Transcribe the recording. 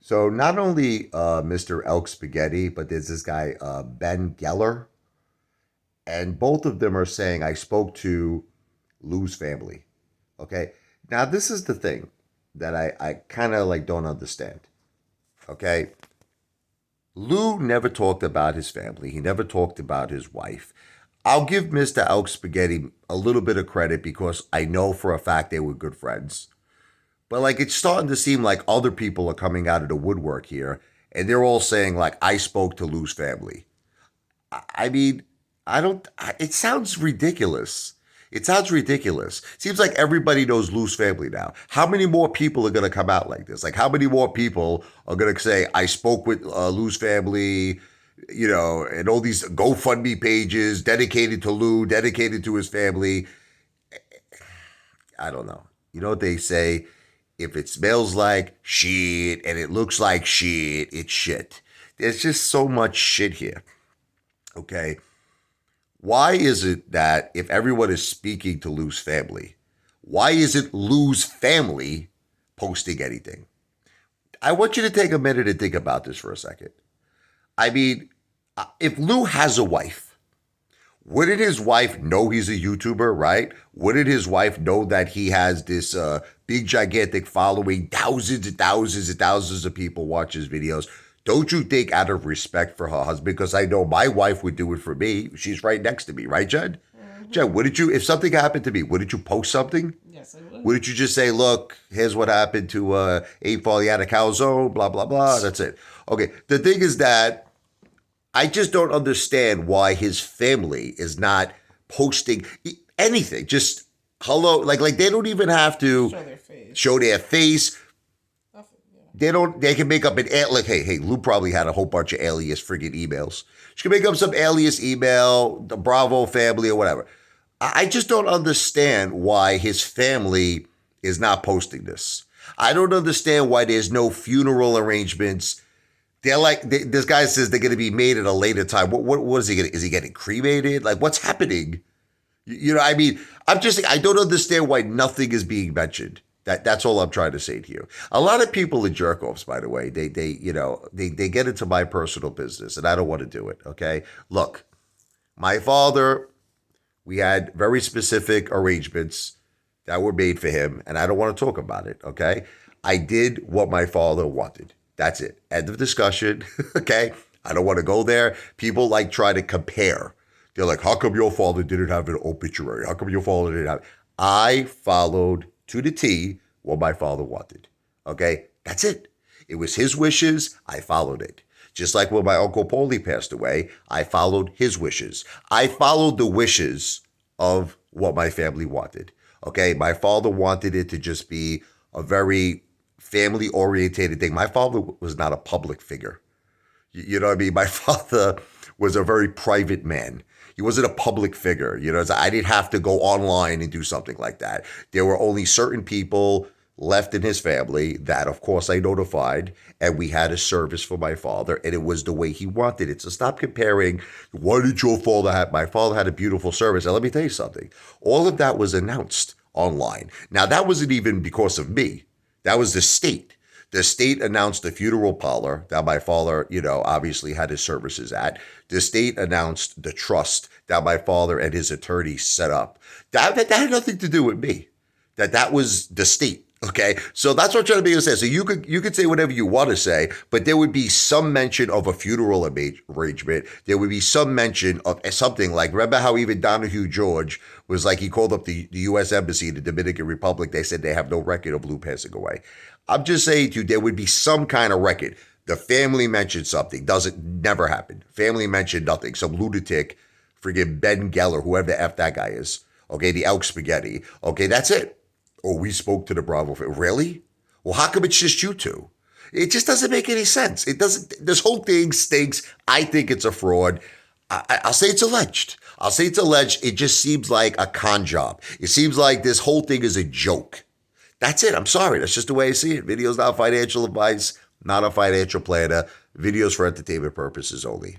So not only Mr. Elk Spaghetti, but there's this guy Ben Geller, and both of them are saying I spoke to Lou's family. Okay, now this is the thing that I kind of like don't understand. Okay, Lou never talked about his family. He never talked about his wife. I'll give Mr. Elk Spaghetti a little bit of credit because I know for a fact they were good friends. But like it's starting to seem like other people are coming out of the woodwork here and they're all saying like I spoke to Lou's family. I mean, I don't it sounds ridiculous. It sounds ridiculous. Seems like everybody knows Lou's family now. How many more people are going to come out like this? Like how many more people are going to say I spoke with Lou's family, and all these GoFundMe pages dedicated to Lou, dedicated to his family. I don't know. You know what they say? If it smells like shit and it looks like shit, it's shit. There's just so much shit here. Okay. Why is it that if everyone is speaking to Lou's family, why isn't Lou's family posting anything? I want you to take a minute and think about this for a second. I mean, if Lou has a wife, wouldn't his wife know he's a YouTuber, right? Wouldn't his wife know that he has this big, gigantic following, thousands and thousands and thousands of people watch his videos? Don't you think out of respect for her husband, because I know my wife would do it for me. She's right next to me, right, Jen? Mm-hmm. Jen, wouldn't you, if something happened to me, wouldn't you post something? Yes, I would. Wouldn't you just say, look, here's what happened to Apefather, he had a calzone, blah, blah, blah. That's it. Okay, the thing is that I just don't understand why his family is not posting anything. Just hello, like they don't even have to show their face. They don't. They can make up an like, hey, Lou probably had a whole bunch of alias friggin' emails. She can make up some alias email, the Bravo family or whatever. I just don't understand why his family is not posting this. I don't understand why there's no funeral arrangements. They're like, this guy says they're going to be made at a later time. What is he getting? Is he getting cremated? Like, what's happening? I mean, I don't understand why nothing is being mentioned. That's all I'm trying to say to you. A lot of people are jerk offs, by the way. They get into my personal business, and I don't want to do it. Okay, look, my father, we had very specific arrangements that were made for him, and I don't want to talk about it. Okay, I did what my father wanted. That's it. End of discussion. Okay, I don't want to go there. People like try to compare. They're like, how come your father didn't have an obituary? How come your father didn't have? I followed to the T what my father wanted. Okay, that's it. It was his wishes. I followed it. Just like when my Uncle Paulie passed away, I followed his wishes. I followed the wishes of what my family wanted. Okay, my father wanted it to just be a very family orientated thing. My father was not a public figure. You know what I mean? My father was a very private man. He wasn't a public figure. I didn't have to go online and do something like that. There were only certain people left in his family that, of course, I notified, and we had a service for my father, and it was the way he wanted it. So stop comparing. Why did your father have? My father had a beautiful service. And let me tell you something. All of that was announced online. Now, that wasn't even because of me. That was the state. The state announced the funeral parlor that my father, obviously had his services at. The state announced the trust that my father and his attorney set up. That had nothing to do with me. That was the state. Okay, so that's what I'm trying to be able to say. So you could say whatever you want to say, but there would be some mention of a funeral arrangement. There would be some mention of something like, remember how even Donahue George was like, he called up the U.S. Embassy in the Dominican Republic. They said they have no record of Lou passing away. I'm just saying to you, there would be some kind of record. The family mentioned something. Never happened. Family mentioned nothing. Some lunatic, friggin' Ben Geller, whoever the F that guy is. Okay, the Elk Spaghetti. Okay, that's it. Oh, we spoke to the Bravo family. Really? Well, how come it's just you two? It just doesn't make any sense. It doesn't. This whole thing stinks. I think it's a fraud. I'll say it's alleged. I'll say it's alleged. It just seems like a con job. It seems like this whole thing is a joke. That's it. I'm sorry. That's just the way I see it. Video's not financial advice, not a financial planner. Videos for entertainment purposes only.